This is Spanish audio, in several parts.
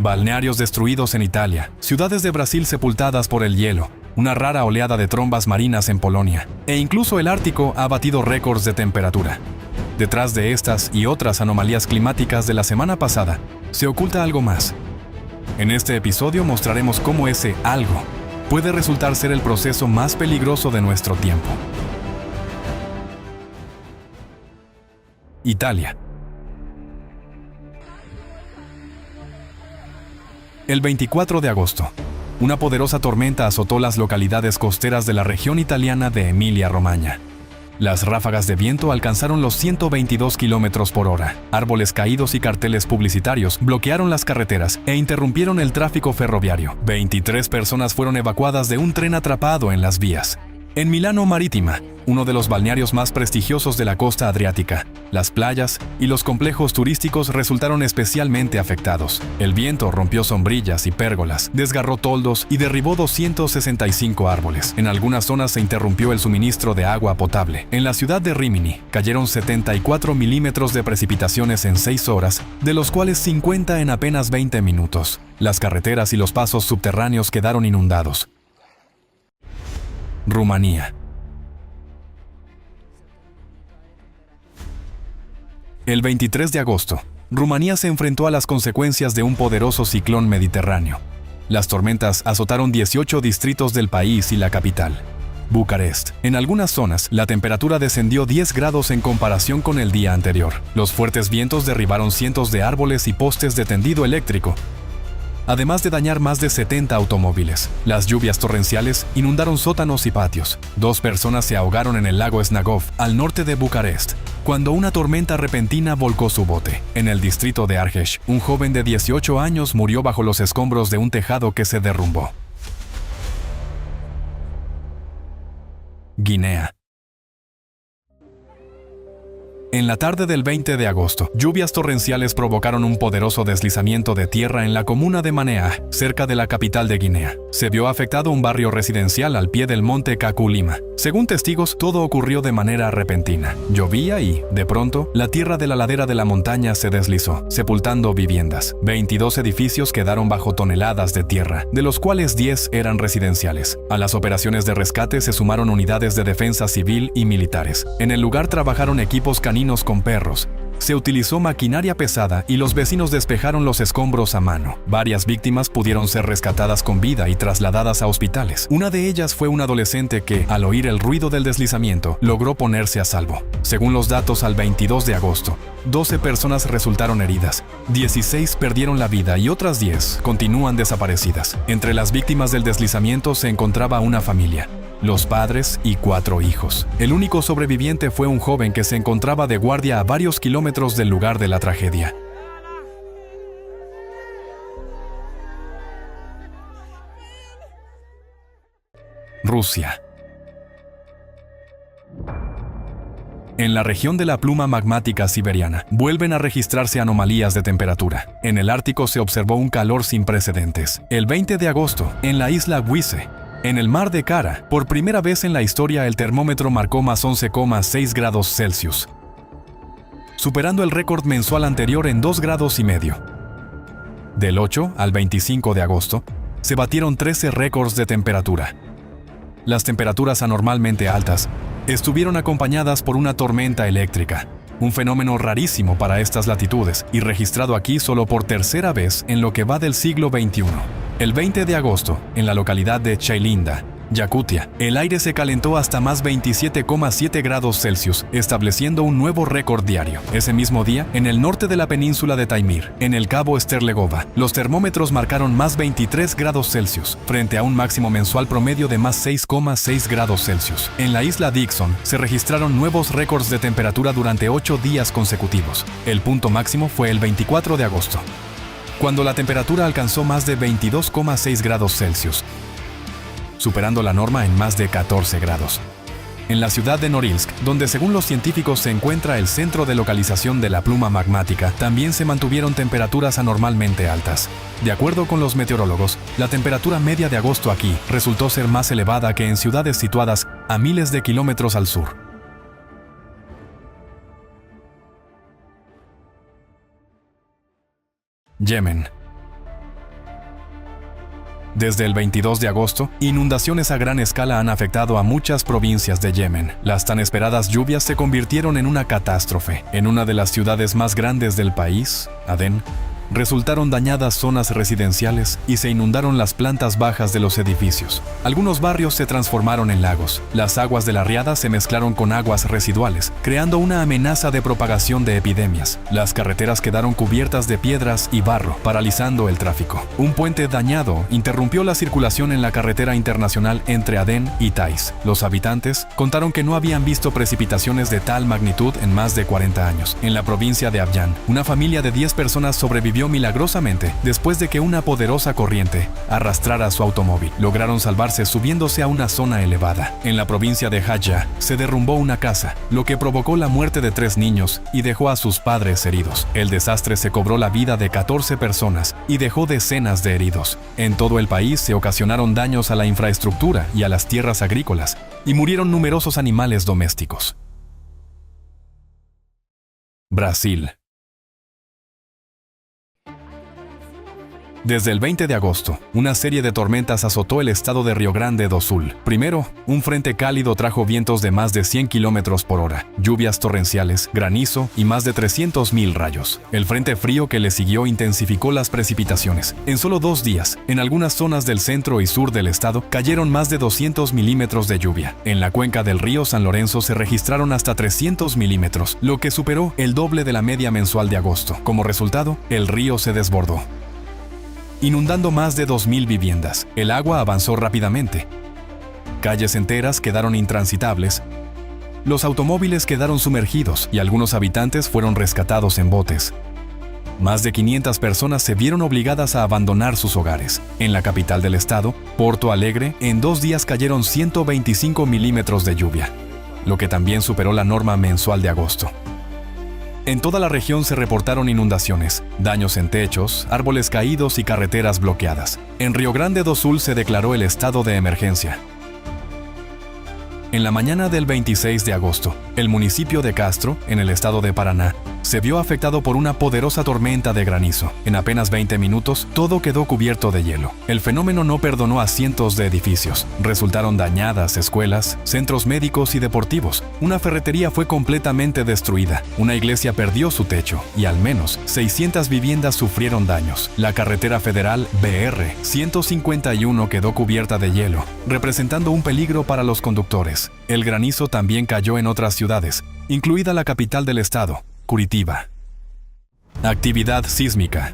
balnearios destruidos en Italia, ciudades de Brasil sepultadas por el hielo, una rara oleada de trombas marinas en Polonia, e incluso el Ártico ha batido récords de temperatura. Detrás de estas y otras anomalías climáticas de la semana pasada, se oculta algo más. En este episodio mostraremos cómo ese algo puede resultar ser el proceso más peligroso de nuestro tiempo. Italia. El 24 de agosto, una poderosa tormenta azotó las localidades costeras de la región italiana de Emilia-Romagna. Las ráfagas de viento alcanzaron los 122 km por hora. Árboles caídos y carteles publicitarios bloquearon las carreteras e interrumpieron el tráfico ferroviario. 23 personas fueron evacuadas de un tren atrapado en las vías. En Milano Marítima, uno de los balnearios más prestigiosos de la costa adriática, las playas y los complejos turísticos resultaron especialmente afectados. El viento rompió sombrillas y pérgolas, desgarró toldos y derribó 265 árboles. En algunas zonas se interrumpió el suministro de agua potable. En la ciudad de Rímini, cayeron 74 milímetros de precipitaciones en 6 horas, de los cuales 50 en apenas 20 minutos. Las carreteras y los pasos subterráneos quedaron inundados. Rumanía. El 23 de agosto, Rumanía se enfrentó a las consecuencias de un poderoso ciclón mediterráneo. Las tormentas azotaron 18 distritos del país y la capital, Bucarest. En algunas zonas, la temperatura descendió 10 grados en comparación con el día anterior. Los fuertes vientos derribaron cientos de árboles y postes de tendido eléctrico, además de dañar más de 70 automóviles. Las lluvias torrenciales inundaron sótanos y patios. 2 personas se ahogaron en el lago Snagov, al norte de Bucarest, cuando una tormenta repentina volcó su bote. En el distrito de Argeș, un joven de 18 años murió bajo los escombros de un tejado que se derrumbó. Guinea. En la tarde del 20 de agosto, lluvias torrenciales provocaron un poderoso deslizamiento de tierra en la comuna de Manea, cerca de la capital de Guinea. Se vio afectado un barrio residencial al pie del monte Kakulima. Según testigos, todo ocurrió de manera repentina. Llovía y, de pronto, la tierra de la ladera de la montaña se deslizó, sepultando viviendas. 22 edificios quedaron bajo toneladas de tierra, de los cuales 10 eran residenciales. A las operaciones de rescate se sumaron unidades de defensa civil y militares. En el lugar trabajaron equipos caninos con perros. Se utilizó maquinaria pesada y los vecinos despejaron los escombros a mano. Varias víctimas pudieron ser rescatadas con vida y trasladadas a hospitales. Una de ellas fue un adolescente que, al oír el ruido del deslizamiento, logró ponerse a salvo. Según los datos al 22 de agosto, 12 personas resultaron heridas, 16 perdieron la vida y otras 10 continúan desaparecidas. Entre las víctimas del deslizamiento se encontraba una familia, los padres y 4 hijos. El único sobreviviente fue un joven que se encontraba de guardia a varios kilómetros del lugar de la tragedia. Rusia. En la región de la pluma magmática siberiana, vuelven a registrarse anomalías de temperatura. En el Ártico se observó un calor sin precedentes. El 20 de agosto, en la isla Wiese, en el mar de Kara, por primera vez en la historia el termómetro marcó más 11,6 grados Celsius, superando el récord mensual anterior en 2,5 grados. Del 8 al 25 de agosto, se batieron 13 récords de temperatura. Las temperaturas anormalmente altas estuvieron acompañadas por una tormenta eléctrica, un fenómeno rarísimo para estas latitudes y registrado aquí solo por tercera vez en lo que va del siglo XXI. El 20 de agosto, en la localidad de Chailinda, Yakutia, el aire se calentó hasta más 27,7 grados Celsius, estableciendo un nuevo récord diario. Ese mismo día, en el norte de la península de Taimir, en el cabo Sterlegova, los termómetros marcaron más 23 grados Celsius, frente a un máximo mensual promedio de más 6,6 grados Celsius. En la isla Dixon, se registraron nuevos récords de temperatura durante 8 días consecutivos. El punto máximo fue el 24 de agosto, cuando la temperatura alcanzó más de 22,6 grados Celsius, superando la norma en más de 14 grados. En la ciudad de Norilsk, donde según los científicos se encuentra el centro de localización de la pluma magmática, también se mantuvieron temperaturas anormalmente altas. De acuerdo con los meteorólogos, la temperatura media de agosto aquí resultó ser más elevada que en ciudades situadas a miles de kilómetros al sur. Yemen. Desde el 22 de agosto, inundaciones a gran escala han afectado a muchas provincias de Yemen. Las tan esperadas lluvias se convirtieron en una catástrofe. En una de las ciudades más grandes del país, Adén, resultaron dañadas zonas residenciales y se inundaron las plantas bajas de los edificios. Algunos barrios se transformaron en lagos. Las aguas de la riada se mezclaron con aguas residuales, creando una amenaza de propagación de epidemias. Las carreteras quedaron cubiertas de piedras y barro, paralizando el tráfico. Un puente dañado interrumpió la circulación en la carretera internacional entre Adén y Taiz. Los habitantes contaron que no habían visto precipitaciones de tal magnitud en más de 40 años. En la provincia de Abyan, una familia de 10 personas sobrevivió milagrosamente después de que una poderosa corriente arrastrara su automóvil. Lograron salvarse subiéndose a una zona elevada. En la provincia de Haya se derrumbó una casa, lo que provocó la muerte de 3 niños y dejó a sus padres heridos. El desastre se cobró la vida de 14 personas y dejó decenas de heridos. En todo el país se ocasionaron daños a la infraestructura y a las tierras agrícolas, y murieron numerosos animales domésticos. Brasil. Desde el 20 de agosto, una serie de tormentas azotó el estado de Río Grande do Sul. Primero, un frente cálido trajo vientos de más de 100 kilómetros por hora, lluvias torrenciales, granizo y más de 300.000 rayos. El frente frío que le siguió intensificó las precipitaciones. En solo 2 días, en algunas zonas del centro y sur del estado, cayeron más de 200 milímetros de lluvia. En la cuenca del río San Lorenzo se registraron hasta 300 milímetros, lo que superó el doble de la media mensual de agosto. Como resultado, el río se desbordó, inundando más de 2.000 viviendas. El agua avanzó rápidamente. Calles enteras quedaron intransitables, los automóviles quedaron sumergidos y algunos habitantes fueron rescatados en botes. Más de 500 personas se vieron obligadas a abandonar sus hogares. En la capital del estado, Porto Alegre, en 2 días cayeron 125 milímetros de lluvia, lo que también superó la norma mensual de agosto. En toda la región se reportaron inundaciones, daños en techos, árboles caídos y carreteras bloqueadas. En Río Grande do Sul se declaró el estado de emergencia. En la mañana del 26 de agosto, el municipio de Castro, en el estado de Paraná, se vio afectado por una poderosa tormenta de granizo. En apenas 20 minutos, todo quedó cubierto de hielo. El fenómeno no perdonó a cientos de edificios. Resultaron dañadas escuelas, centros médicos y deportivos. Una ferretería fue completamente destruida. Una iglesia perdió su techo y al menos 600 viviendas sufrieron daños. La carretera federal BR 151 quedó cubierta de hielo, representando un peligro para los conductores. El granizo también cayó en otras ciudades, incluida la capital del estado, Curitiba. Actividad sísmica.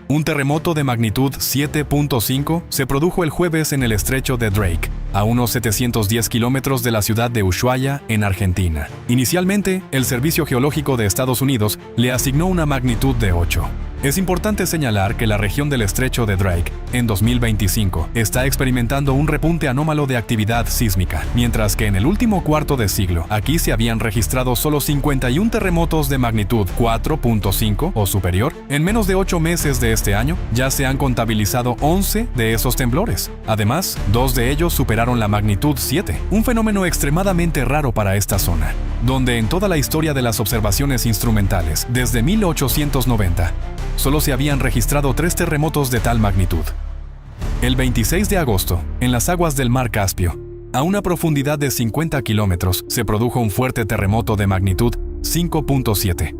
Un terremoto de magnitud 7.5 se produjo el jueves en el estrecho de Drake, a unos 710 kilómetros de la ciudad de Ushuaia, en Argentina. Inicialmente, el Servicio Geológico de Estados Unidos le asignó una magnitud de 8. Es importante señalar que la región del estrecho de Drake, en 2025, está experimentando un repunte anómalo de actividad sísmica, mientras que en el último cuarto de siglo, aquí se habían registrado solo 51 terremotos de magnitud 4.5 o superior. En menos de 8 meses de este año, ya se han contabilizado 11 de esos temblores. Además, 2 de ellos superaron la magnitud 7, un fenómeno extremadamente raro para esta zona, donde en toda la historia de las observaciones instrumentales, desde 1890, solo se habían registrado 3 terremotos de tal magnitud. El 26 de agosto, en las aguas del mar Caspio, a una profundidad de 50 kilómetros, se produjo un fuerte terremoto de magnitud 5.7.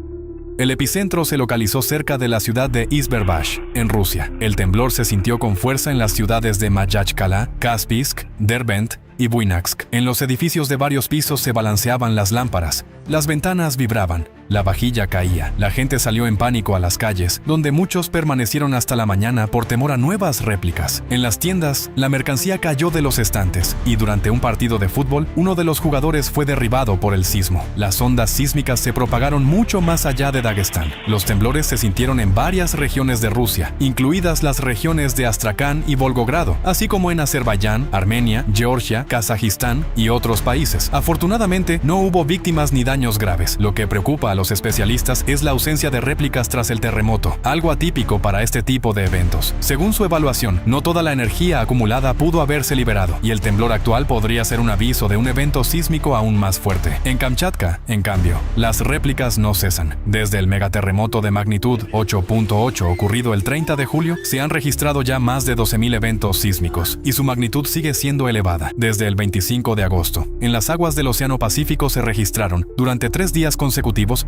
El epicentro se localizó cerca de la ciudad de Izberbash, en Rusia. El temblor se sintió con fuerza en las ciudades de Mayachkala, Kaspisk, Derbent y Buynaksk. En los edificios de varios pisos se balanceaban las lámparas, las ventanas vibraban, la vajilla caía. La gente salió en pánico a las calles, donde muchos permanecieron hasta la mañana por temor a nuevas réplicas. En las tiendas, la mercancía cayó de los estantes, y durante un partido de fútbol, uno de los jugadores fue derribado por el sismo. Las ondas sísmicas se propagaron mucho más allá de Daguestán. Los temblores se sintieron en varias regiones de Rusia, incluidas las regiones de Astracán y Volgogrado, así como en Azerbaiyán, Armenia, Georgia, Rusia, Kazajistán y otros países. Afortunadamente, no hubo víctimas ni daños graves. Lo que preocupa a los especialistas es la ausencia de réplicas tras el terremoto, algo atípico para este tipo de eventos. Según su evaluación, no toda la energía acumulada pudo haberse liberado, y el temblor actual podría ser un aviso de un evento sísmico aún más fuerte. En Kamchatka, en cambio, las réplicas no cesan. Desde el megaterremoto de magnitud 8.8 ocurrido el 30 de julio, se han registrado ya más de 12.000 eventos sísmicos, y su magnitud sigue siendo elevada. Desde el 25 de agosto, en las aguas del Océano Pacífico se registraron, durante 3 días consecutivos,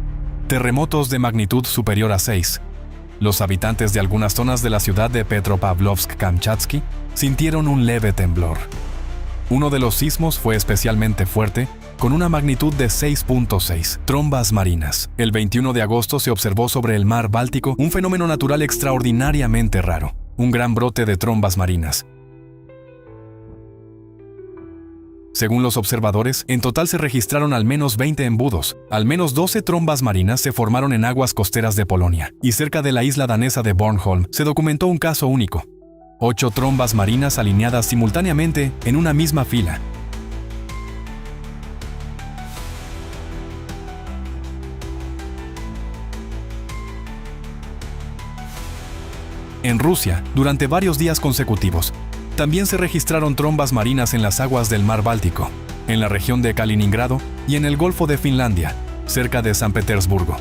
terremotos de magnitud superior a 6. Los habitantes de algunas zonas de la ciudad de Petropavlovsk-Kamchatsky sintieron un leve temblor. Uno de los sismos fue especialmente fuerte, con una magnitud de 6.6. Trombas marinas. El 21 de agosto se observó sobre el mar Báltico un fenómeno natural extraordinariamente raro, un gran brote de trombas marinas. Según los observadores, en total se registraron al menos 20 embudos. Al menos 12 trombas marinas se formaron en aguas costeras de Polonia, y cerca de la isla danesa de Bornholm se documentó un caso único. 8 trombas marinas alineadas simultáneamente en una misma fila. En Rusia, durante varios días consecutivos, también se registraron trombas marinas en las aguas del mar Báltico, en la región de Kaliningrado y en el Golfo de Finlandia, cerca de San Petersburgo.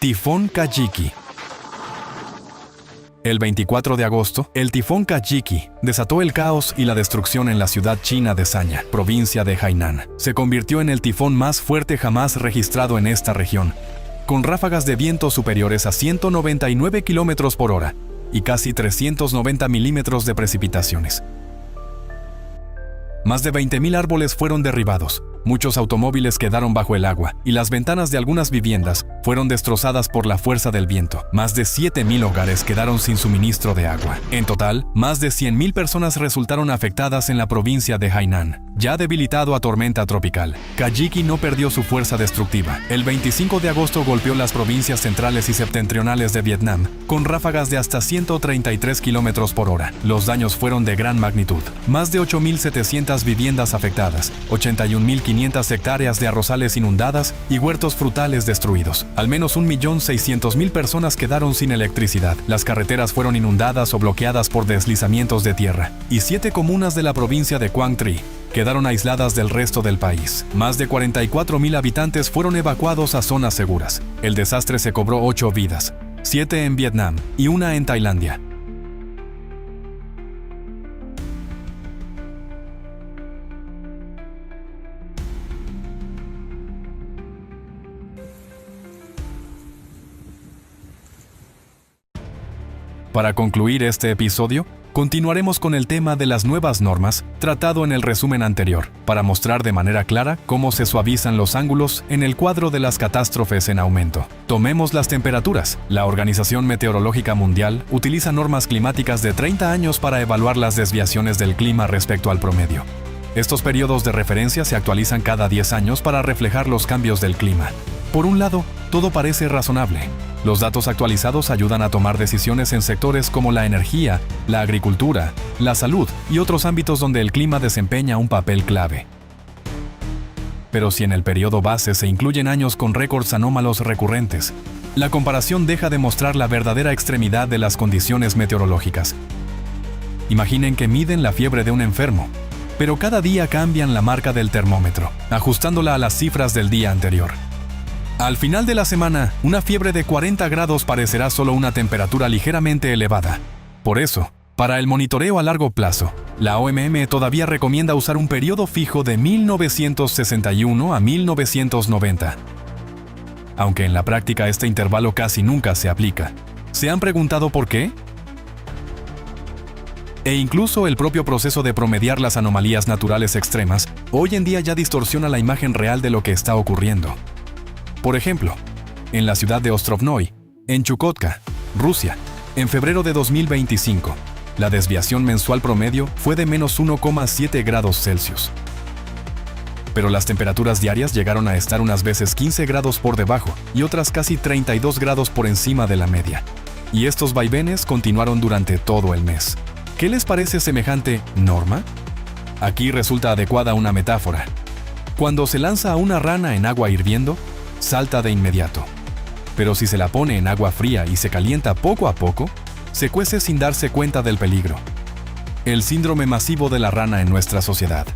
Tifón Kajiki. El 24 de agosto, el tifón Kajiki desató el caos y la destrucción en la ciudad china de Sanya, provincia de Hainan. Se convirtió en el tifón más fuerte jamás registrado en esta región, con ráfagas de viento superiores a 199 km por hora y casi 390 milímetros de precipitaciones. Más de 20.000 árboles fueron derribados, muchos automóviles quedaron bajo el agua y las ventanas de algunas viviendas fueron destrozadas por la fuerza del viento. Más de 7.000 hogares quedaron sin suministro de agua. En total, más de 100.000 personas resultaron afectadas en la provincia de Hainan. Ya debilitado a tormenta tropical, Kajiki no perdió su fuerza destructiva. El 25 de agosto golpeó las provincias centrales y septentrionales de Vietnam, con ráfagas de hasta 133 km por hora. Los daños fueron de gran magnitud. Más de 8.700 viviendas afectadas, 81.500 hectáreas de arrozales inundadas y huertos frutales destruidos. Al menos 1.600.000 personas quedaron sin electricidad. Las carreteras fueron inundadas o bloqueadas por deslizamientos de tierra, y 7 comunas de la provincia de Quang Tri quedaron aisladas del resto del país. Más de 44.000 habitantes fueron evacuados a zonas seguras. El desastre se cobró 8 vidas, 7 en Vietnam y 1 en Tailandia. Para concluir este episodio, continuaremos con el tema de las nuevas normas tratado en el resumen anterior, para mostrar de manera clara cómo se suavizan los ángulos en el cuadro de las catástrofes en aumento. Tomemos las temperaturas. La Organización Meteorológica Mundial utiliza normas climáticas de 30 años para evaluar las desviaciones del clima respecto al promedio. Estos periodos de referencia se actualizan cada 10 años para reflejar los cambios del clima. Por un lado, todo parece razonable. Los datos actualizados ayudan a tomar decisiones en sectores como la energía, la agricultura, la salud y otros ámbitos donde el clima desempeña un papel clave. Pero si en el periodo base se incluyen años con récords anómalos recurrentes, la comparación deja de mostrar la verdadera extremidad de las condiciones meteorológicas. Imaginen que miden la fiebre de un enfermo, pero cada día cambian la marca del termómetro, ajustándola a las cifras del día anterior. Al final de la semana, una fiebre de 40 grados parecerá solo una temperatura ligeramente elevada. Por eso, para el monitoreo a largo plazo, la OMM todavía recomienda usar un periodo fijo de 1961 a 1990. Aunque en la práctica este intervalo casi nunca se aplica. ¿Se han preguntado por qué? E incluso el propio proceso de promediar las anomalías naturales extremas, hoy en día ya distorsiona la imagen real de lo que está ocurriendo. Por ejemplo, en la ciudad de Ostrovnoy, en Chukotka, Rusia, en febrero de 2025, la desviación mensual promedio fue de menos 1,7 grados Celsius. Pero las temperaturas diarias llegaron a estar unas veces 15 grados por debajo y otras casi 32 grados por encima de la media. y estos vaivenes continuaron durante todo el mes. ¿Qué les parece semejante norma? Aquí resulta adecuada una metáfora. Cuando se lanza a una rana en agua hirviendo, salta de inmediato. Pero si se la pone en agua fría y se calienta poco a poco, se cuece sin darse cuenta del peligro. El síndrome masivo de la rana en nuestra sociedad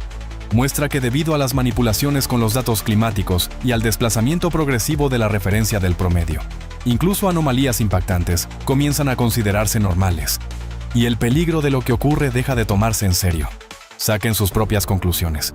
muestra que debido a las manipulaciones con los datos climáticos y al desplazamiento progresivo de la referencia del promedio, incluso anomalías impactantes comienzan a considerarse normales, y el peligro de lo que ocurre deja de tomarse en serio. Saquen sus propias conclusiones.